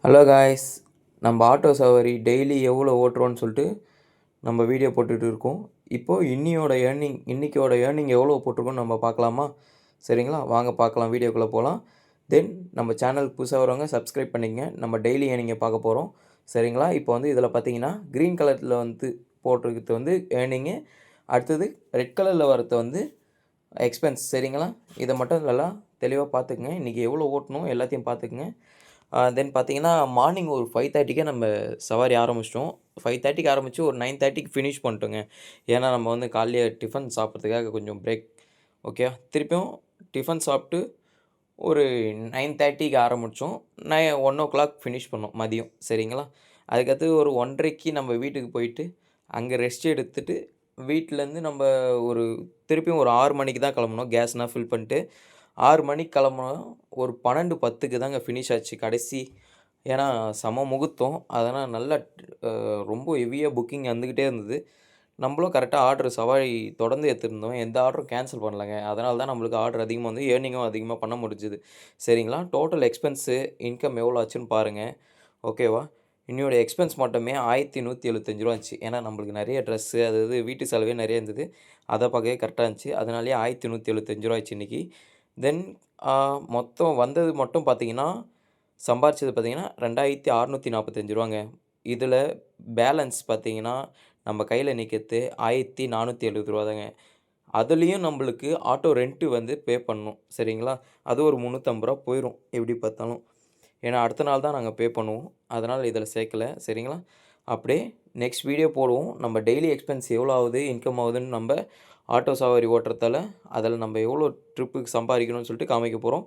Hello guys, நம்ம auto சவாரி daily எவ்வளோ ஓட்டுறோன்னு சொல்லிட்டு நம்ம வீடியோ போட்டுட்டு இருக்கோம். இப்போது இன்றைக்கியோட ஏர்னிங் எவ்வளோ போட்டிருக்கோன்னு நம்ம பார்க்கலாமா? சரிங்களா, வாங்க பார்க்கலாம், வீடியோக்குள்ளே போகலாம். தென் நம்ம சேனலுக்கு புதுசாக வரவங்க சப்ஸ்கிரைப் பண்ணிக்கங்க. நம்ம டெய்லி ஏர்னிங்கை பார்க்க போகிறோம். சரிங்களா, இப்போ இதில் பார்த்தீங்கன்னா க்ரீன் கலரில் போட்டிருக்கிறது ஏர்னிங்கு. அடுத்தது ரெட் கலரில் வரது எக்ஸ்பென்ஸ். சரிங்களா, இதை மட்டும் நல்லா தெளிவாக பார்த்துக்குங்க. இன்றைக்கி எவ்வளோ ஓட்டணும் எல்லாத்தையும் பார்த்துக்குங்க. தென் பார்த்தீங்கன்னா மார்னிங் ஒரு 5:30க்கே நம்ம சவாரி ஆரம்பிச்சிட்டோம். 5:30க்கு ஆரம்பித்து ஒரு 9:30க்கு ஃபினிஷ் பண்ணிட்டோங்க. ஏன்னா நம்ம காலையிலே டிஃபன் சாப்பிட்றதுக்காக கொஞ்சம் பிரேக். ஓகே, திருப்பியும் டிஃபன் சாப்பிட்டு ஒரு 9:30க்கு ஆரம்பித்தோம். 1:00 ஃபினிஷ் பண்ணோம் மதியம். சரிங்களா, அதுக்கடுத்து ஒரு 1:30க்கு நம்ம வீட்டுக்கு போயிட்டு அங்கே ரெஸ்ட் எடுத்துகிட்டு வீட்டிலேருந்து நம்ம திருப்பியும் ஒரு 6 மணிக்கு தான் கிளம்புனோம். கேஸ்லாம் ஃபில் பண்ணிட்டு 6 மணிக்கு கிளம்புனோம். ஒரு 12:10க்கு தாங்க ஃபினிஷ் ஆச்சு கடைசி. ஏன்னா செம முகூர்த்தம். அதனால் நல்லா ரொம்ப ஹெவியாக புக்கிங் வந்துக்கிட்டே இருந்தது. நம்மளும் கரெக்டாக சவாரி தொடர்ந்து எடுத்துருந்தோம். எந்த ஆர்டரும் கேன்சல் பண்ணலங்க. அதனால தான் நம்மளுக்கு ஆர்டர் அதிகமாக ஏர்னிங்கும் அதிகமாக பண்ண முடிஞ்சுது. சரிங்களா, டோட்டல் எக்ஸ்பென்ஸு இன்கம் எவ்வளோ ஆச்சுன்னு பாருங்கள். ஓகேவா, என்னோட எக்ஸ்பென்ஸ் மட்டுமே ரூ. 1175 இருந்துச்சு. ஏன்னா நம்மளுக்கு நிறைய ட்ரெஸ்ஸு வீட்டு செலவே நிறைய இருந்தது. அதை பார்க்கவே கரெக்டாக இருந்துச்சு. அதனாலேயே ரூ. 1175 ஆச்சு இன்றைக்கி. தென் மொத்தம் வந்தது மட்டும் பார்த்தீங்கன்னா, சம்பாரிச்சது பார்த்தீங்கன்னா ரூ. 2645. இதில் பேலன்ஸ் பார்த்தீங்கன்னா நம்ம கையில் நிற்கிறது ரூ. 1470 தாங்க. அதுலேயும் நம்மளுக்கு ஆட்டோ ரெண்ட்டு பே பண்ணணும். சரிங்களா, அது ஒரு ரூ. 350 போயிடும் எப்படி பார்த்தாலும். ஏன்னா அடுத்த நாள் தான் நாங்கள் பே பண்ணுவோம். அதனால் இதில் சேர்க்கல. சரிங்களா, அப்படியே நெக்ஸ்ட் வீடியோ போடுவோம். நம்ம டெய்லி எக்ஸ்பென்ஸ் எவ்வளோ ஆகுது, இன்கம் ஆகுதுன்னு நம்ம ஆட்டோ சவாரி ஓட்டுறதால அதில் நம்ம எவ்வளோ ட்ரிப்புக்கு சம்பாதிக்கணும்னு சொல்லிட்டு காமிக்க போகிறோம்.